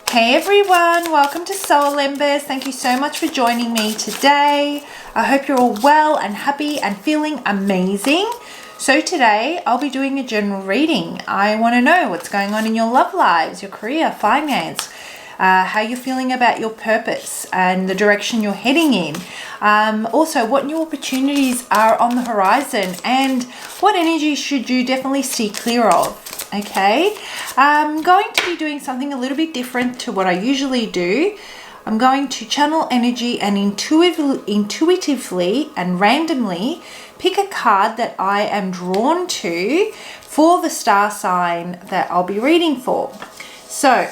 Hey everyone, welcome to Soul Embers. Thank you so much for joining me today. I hope you're all well and happy and feeling amazing. So today I'll be doing a general reading. I want to know what's going on in your love lives, your career, finance, how you're feeling about your purpose and the direction you're heading in. Also, what new opportunities are on the horizon and what energy should you definitely steer clear of. Okay, I'm going to be doing something a little bit different to what I usually do. I'm going to channel energy and intuitively and randomly pick a card that I am drawn to for the star sign that I'll be reading for. So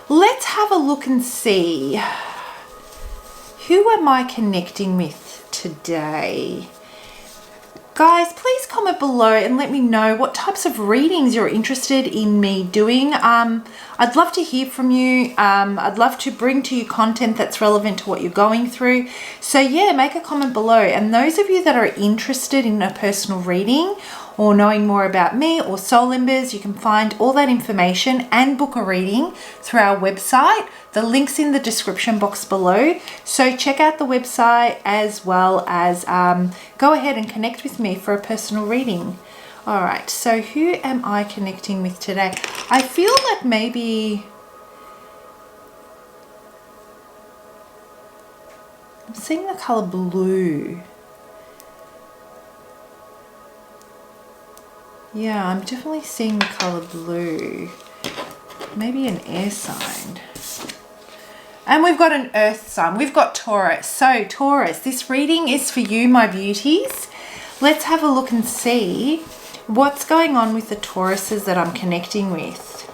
let's have a look and see, who am I connecting with today? Guys, please comment below and let me know what types of readings you're interested in me doing. I'd love to hear from you. I'd love to bring to you content that's relevant to what you're going through. So yeah, make a comment below. And those of you that are interested in a personal reading or knowing more about me or Soul Embers, you can find all that information and book a reading through our website. The link's in the description box below. So check out the website as well as go ahead and connect with me for a personal reading. All right, so who am I connecting with today? I feel like maybe I'm seeing the color blue. Yeah, I'm definitely seeing the color blue. Maybe an air sign. And we've got an earth sign. We've got Taurus. So Taurus, this reading is for you, my beauties. Let's have a look and see what's going on with the Tauruses that I'm connecting with.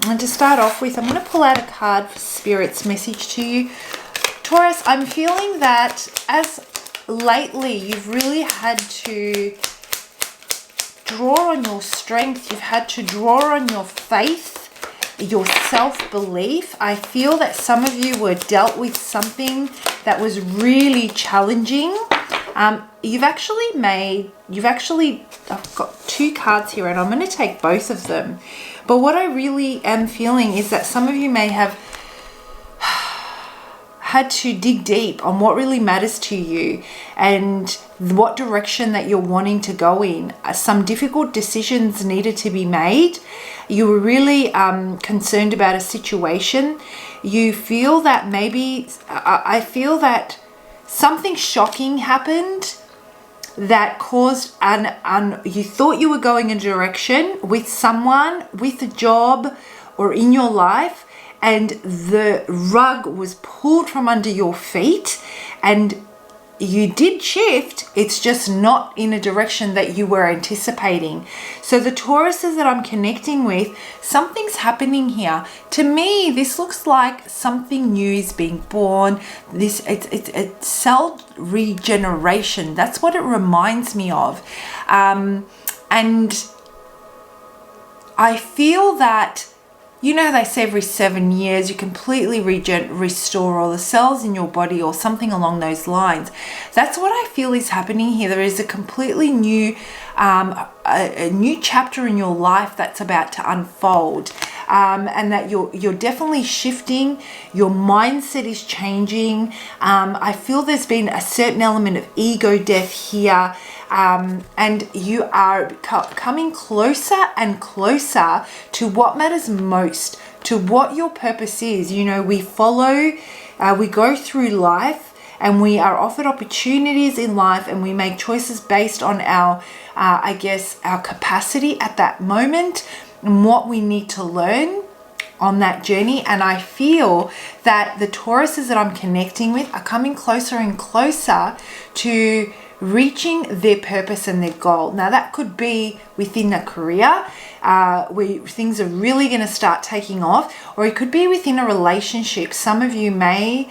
And to start off with, I'm going to pull out a card for Spirit's message to you. Taurus, I'm feeling that as lately you've really had to draw on your strength, you've had to draw on your faith, your self-belief. I feel that some of you were dealt with something that was really challenging. I've got two cards here and I'm going to take both of them. But what I really am feeling is that some of you may have had to dig deep on what really matters to you and what direction that you're wanting to go in. Some difficult decisions needed to be made. You were really concerned about a situation. You feel that maybe, I feel that something shocking happened that caused you thought you were going a direction with someone, with a job or in your life, and the rug was pulled from under your feet and you did shift. It's just not in a direction that you were anticipating. So the Tauruses that I'm connecting with, something's happening here. To me, this looks like something new is being born. It's cell regeneration. That's what it reminds me of. And I feel that, you know, they say every 7 years you completely restore all the cells in your body or something along those lines. That's what I feel is happening here. There is a completely new, a new chapter in your life that's about to unfold, and that you're definitely shifting. Your mindset is changing. I feel there's been a certain element of ego death here. And you are coming closer and closer to what matters most, to what your purpose is. You know, we go through life and we are offered opportunities in life and we make choices based on our capacity at that moment and what we need to learn on that journey. And I feel that the Tauruses that I'm connecting with are coming closer and closer to reaching their purpose and their goal. Now that could be within a career where things are really going to start taking off, or it could be within a relationship. Some of you may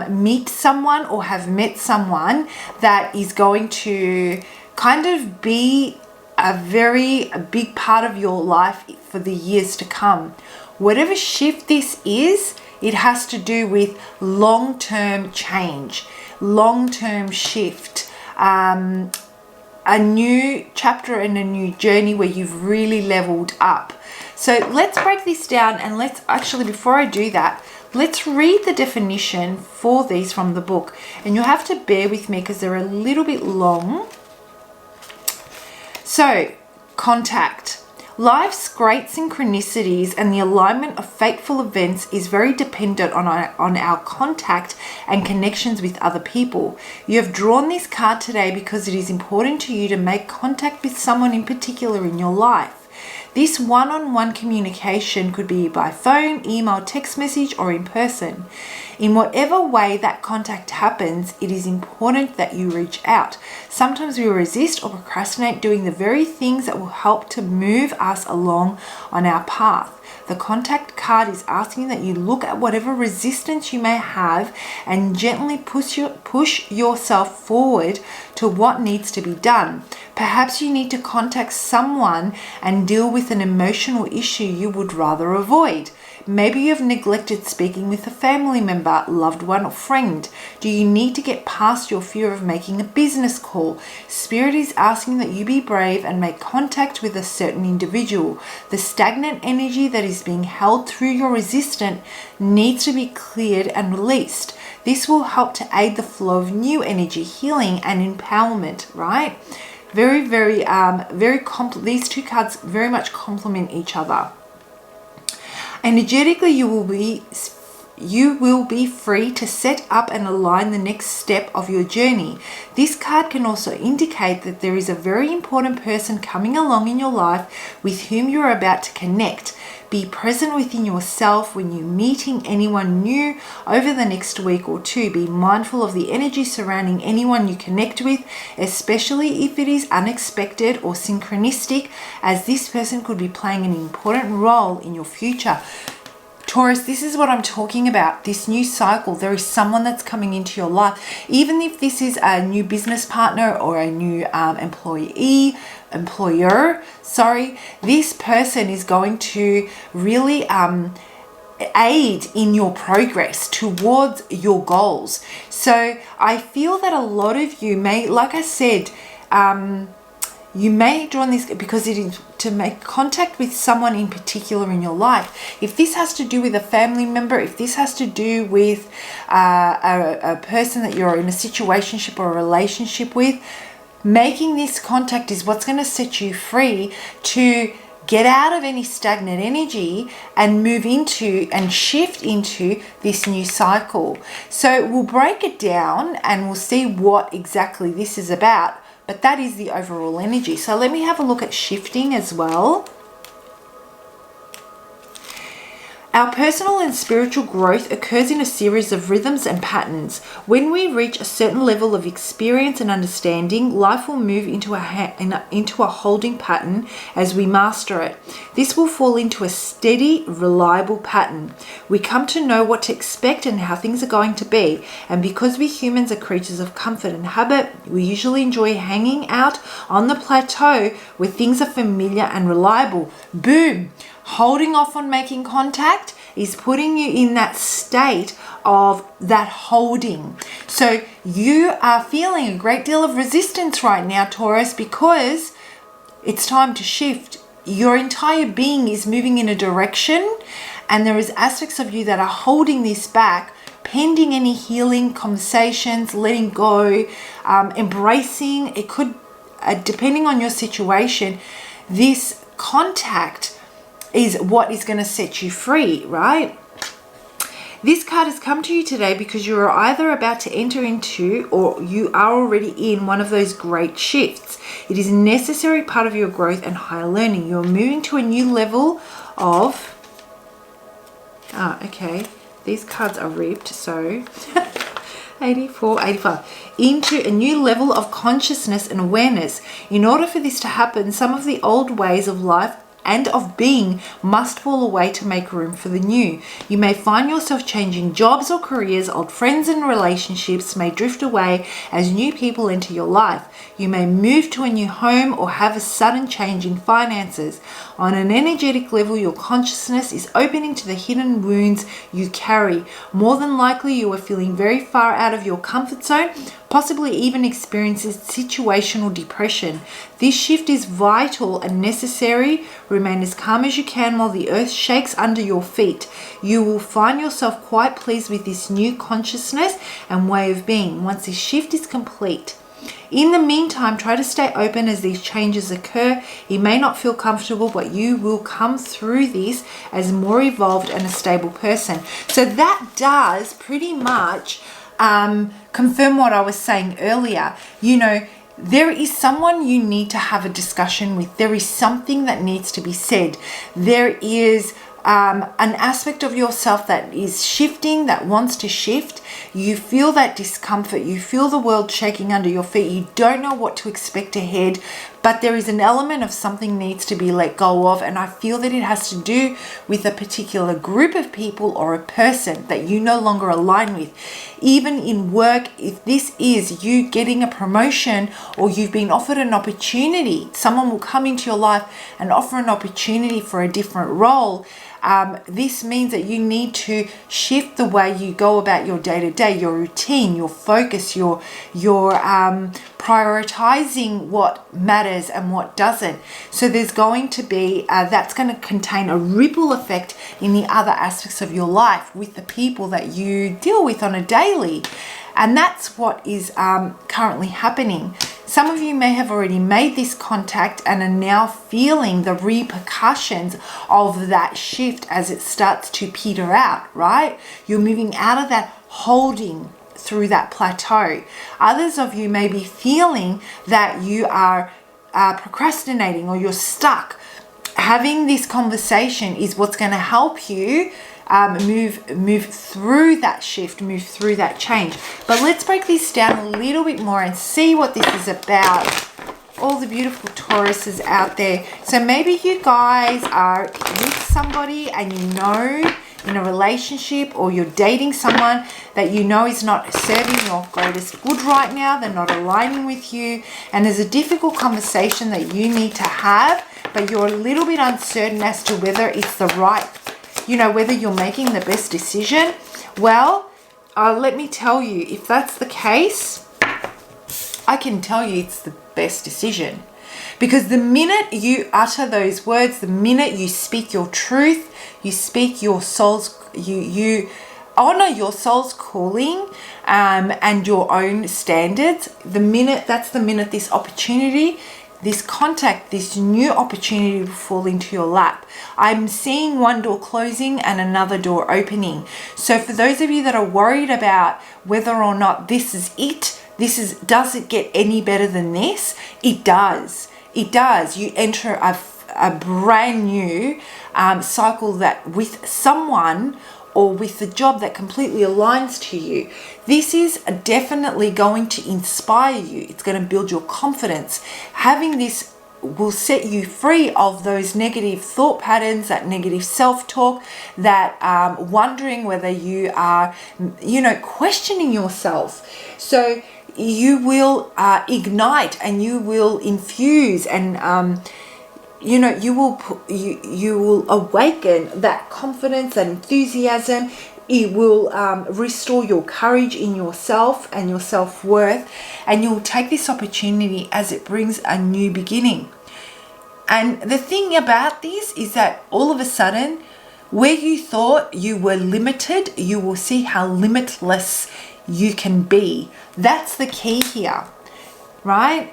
meet someone or have met someone that is going to kind of be a big part of your life for the years to come. Whatever shift this is, it has to do with long-term change, long-term shift. a new chapter and a new journey where you've really leveled up. So let's break this down, and let's actually, before I do that, let's read the definition for these from the book. And you'll have to bear with me because they're a little bit long. So, contact. Life's great synchronicities and the alignment of fateful events is very dependent on our contact and connections with other people. You have drawn this card today because it is important to you to make contact with someone in particular in your life. This one-on-one communication could be by phone, email, text message, or in person. In whatever way that contact happens, it is important that you reach out. Sometimes we resist or procrastinate doing the very things that will help to move us along on our path. The contact card is asking that you look at whatever resistance you may have and gently push yourself forward to what needs to be done. Perhaps you need to contact someone and deal with an emotional issue you would rather avoid. Maybe you've neglected speaking with a family member, loved one, or friend. Do you need to get past your fear of making a business call? Spirit is asking that you be brave and make contact with a certain individual. The stagnant energy that is being held through your resistance needs to be cleared and released. This will help to aid the flow of new energy, healing, and empowerment, right? These two cards very much complement each other. Energetically, you will be free to set up and align the next step of your journey. This card can also indicate that there is a very important person coming along in your life with whom you are about to connect. Be present within yourself when you're meeting anyone new over the next week or two. Be mindful of the energy surrounding anyone you connect with, especially if it is unexpected or synchronistic, as this person could be playing an important role in your future. Taurus, this is what I'm talking about, this new cycle. There is someone that's coming into your life. Even if this is a new business partner or a new employer, this person is going to really aid in your progress towards your goals. So I feel that a lot of you may, like I said, you may draw this because it is to make contact with someone in particular in your life. If this has to do with a family member, if this has to do with a person that you're in a situationship or a relationship with, making this contact is what's going to set you free to get out of any stagnant energy and move into and shift into this new cycle. So we'll break it down and we'll see what exactly this is about. But that is the overall energy. So let me have a look at shifting as well. Our personal and spiritual growth occurs in a series of rhythms and patterns. When we reach a certain level of experience and understanding, life will move into a holding pattern as we master it. This will fall into a steady, reliable pattern. We come to know what to expect and how things are going to be. And because we humans are creatures of comfort and habit, we usually enjoy hanging out on the plateau where things are familiar and reliable. Boom! Holding off on making contact is putting you in that state of that holding. So you are feeling a great deal of resistance right now, Taurus, because it's time to shift. Your entire being is moving in a direction, and there is aspects of you that are holding this back, pending any healing conversations, letting go, embracing. It could, depending on your situation, this contact is what is going to set you free, right? This card has come to you today because you are either about to enter into or you are already in one of those great shifts. It is a necessary part of your growth and higher learning. You're moving to a new level of... okay. These cards are ripped, so... 84, 85. Into a new level of consciousness and awareness. In order for this to happen, some of the old ways of life and of being must fall away to make room for the new. You may find yourself changing jobs or careers. Old friends and relationships may drift away as new people enter your life. You may move to a new home or have a sudden change in finances. On an energetic level, your consciousness is opening to the hidden wounds you carry. More than likely, you are feeling very far out of your comfort zone, possibly even experiences situational depression. This shift is vital and necessary. Remain as calm as you can while the earth shakes under your feet. You will find yourself quite pleased with this new consciousness and way of being once this shift is complete. In the meantime, try to stay open as these changes occur. You may not feel comfortable, but you will come through this as a more evolved and a stable person. So that does pretty much confirm what I was saying earlier. You know, there is someone you need to have a discussion with. There is something that needs to be said. There is an aspect of yourself that is shifting, that wants to shift. You feel that discomfort. You feel the world shaking under your feet. You don't know what to expect ahead, but there is an element of something needs to be let go of. And I feel that it has to do with a particular group of people or a person that you no longer align with. Even in work, if this is you getting a promotion or you've been offered an opportunity, someone will come into your life and offer an opportunity for a different role. This means that you need to shift the way you go about your day-to-day, your routine, your focus, your prioritizing what matters and what doesn't. So there's going to be, that's going to contain a ripple effect in the other aspects of your life with the people that you deal with on a daily. And that's what is currently happening. Some of you may have already made this contact and are now feeling the repercussions of that shift as it starts to peter out, right? You're moving out of that holding through that plateau. Others of you may be feeling that you are procrastinating or you're stuck. Having this conversation is what's going to help you move through that shift, move through that change. But let's break this down a little bit more and see what this is about. All the beautiful Tauruses out there. So maybe you guys are with somebody and you know in a relationship, or you're dating someone that you know is not serving your greatest good right now. They're not aligning with you, and there's a difficult conversation that you need to have, but you're a little bit uncertain as to whether it's the right, you know, whether you're making the best decision. Well, let me tell you, if that's the case, I can tell you it's the best decision. Because the minute you utter those words, the minute you speak your truth, you speak your soul's, you honor your soul's calling and your own standards, that's the minute this opportunity, this contact, this new opportunity will fall into your lap. I'm seeing one door closing and another door opening. So for those of you that are worried about whether or not this is it, does it get any better than this? It does. It does. You enter a brand new cycle that with someone or with the job that completely aligns to you. This is definitely going to inspire you. It's going to build your confidence. Having this will set you free of those negative thought patterns, that negative self-talk, that wondering whether you are, questioning yourself. So you will ignite and you will infuse and you will awaken that confidence, that enthusiasm. It will restore your courage in yourself and your self-worth, and you'll take this opportunity as it brings a new beginning. And the thing about this is that all of a sudden, where you thought you were limited, you will see how limitless you can be. That's the key here, right?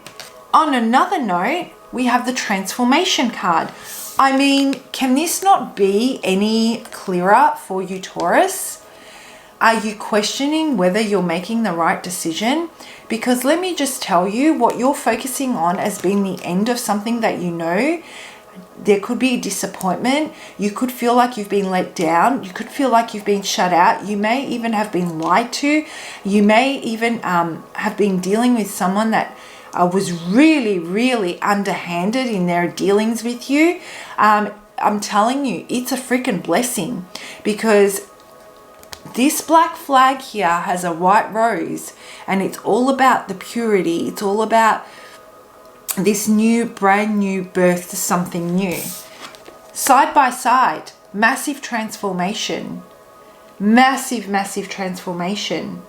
On another note, we have the transformation card. I mean, can this not be any clearer for you, Taurus? Are you questioning whether you're making the right decision? Because let me just tell you, what you're focusing on has been the end of something that you know. There could be disappointment. You could feel like you've been let down. You could feel like you've been shut out. You may even have been lied to. You may even have been dealing with someone that was really, really underhanded in their dealings with you. I'm telling you, it's a freaking blessing, because this black flag here has a white rose, and it's all about the purity. It's all about this brand new birth to something new. Side by side, massive transformation. Massive transformation.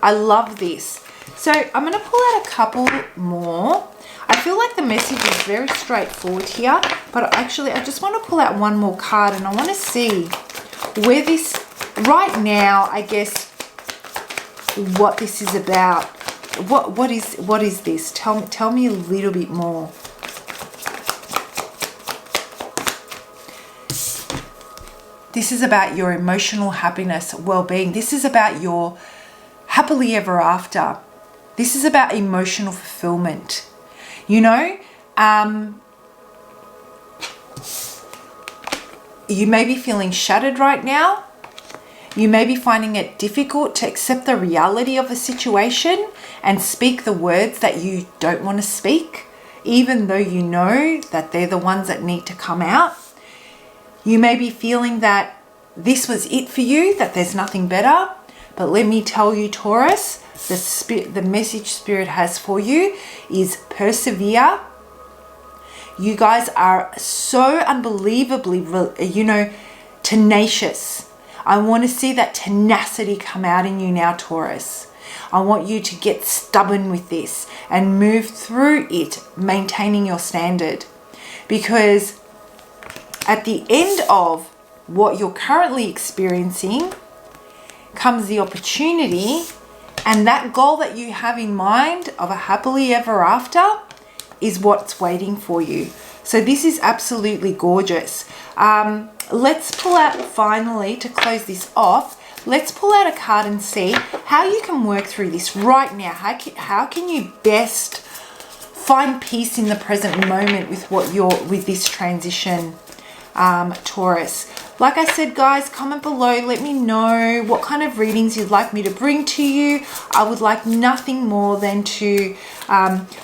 I love this. So I'm going to pull out a couple more. I feel like the message is very straightforward here, but actually I just want to pull out one more card, and I want to see where this, right now, I guess, what this is about. What is this? Tell me a little bit more. This is about your emotional happiness, well-being. This is about your happily ever after. This is about emotional fulfillment. You know, you may be feeling shattered right now. You may be finding it difficult to accept the reality of a situation and speak the words that you don't want to speak, even though you know that they're the ones that need to come out. You may be feeling that this was it for you, that there's nothing better. But let me tell you, Taurus, the message Spirit has for you is persevere. You guys are so unbelievably, tenacious. I want to see that tenacity come out in you now, Taurus. I want you to get stubborn with this and move through it, maintaining your standard. Because at the end of what you're currently experiencing comes the opportunity, and that goal that you have in mind of a happily ever after is what's waiting for you. So this is absolutely gorgeous. Let's pull out, finally, to close this off, let's pull out a card and see how you can work through this right now. How can you best find peace in the present moment with this transition, Taurus? Like I said, guys, comment below. Let me know what kind of readings you'd like me to bring to you. I would like nothing more than to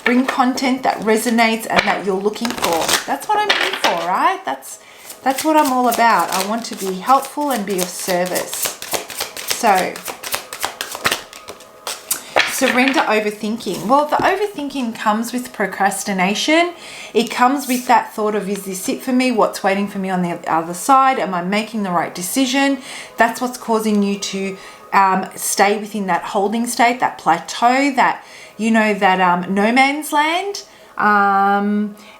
bring content that resonates and that you're looking for. That's what I'm here for, right? That's what I'm all about. I want to be helpful and be of service. So, surrender overthinking. Well, the overthinking comes with procrastination. It comes with that thought of, is this it for me? What's waiting for me on the other side? Am I making the right decision? That's what's causing you to stay within that holding state, that plateau, that, that no man's land.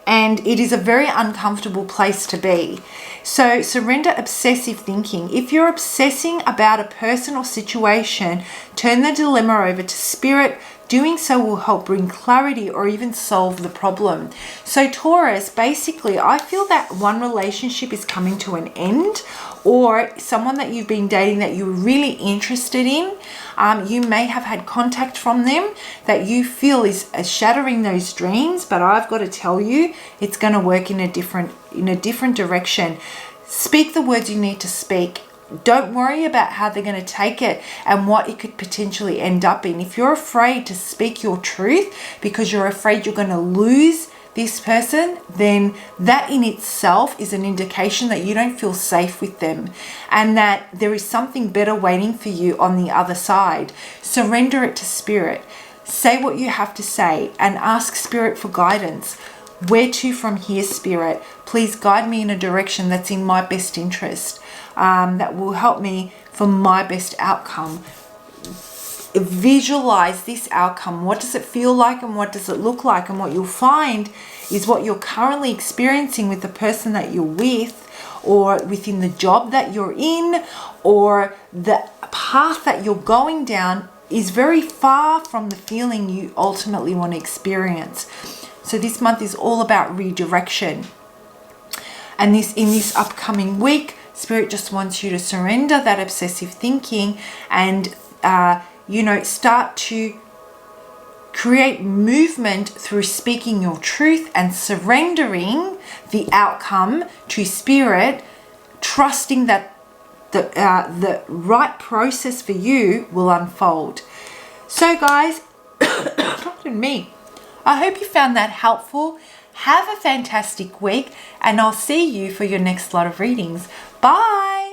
And it is a very uncomfortable place to be. So surrender obsessive thinking. If you're obsessing about a person or situation, turn the dilemma over to Spirit. Doing so will help bring clarity or even solve the problem. So Taurus, basically, I feel that one relationship is coming to an end, or someone that you've been dating that you're really interested in. You may have had contact from them that you feel is shattering those dreams, but I've got to tell you, it's going to work in a different direction. Speak the words you need to speak. Don't worry about how they're going to take it and what it could potentially end up in. If you're afraid to speak your truth because you're afraid you're going to lose this person, then that in itself is an indication that you don't feel safe with them and that there is something better waiting for you on the other side. Surrender it to Spirit. Say what you have to say and ask Spirit for guidance. Where to from here, Spirit? Please guide me in a direction that's in my best interest, that will help me for my best outcome. Visualize this outcome. What does it feel like and what does it look like? And what you'll find is what you're currently experiencing with the person that you're with, or within the job that you're in, or the path that you're going down is very far from the feeling you ultimately want to experience. So this month is all about redirection. And in this upcoming week, Spirit just wants you to surrender that obsessive thinking and, start to create movement through speaking your truth and surrendering the outcome to Spirit, trusting that the right process for you will unfold. So guys, pardon me, I hope you found that helpful. Have a fantastic week, and I'll see you for your next lot of readings. Bye.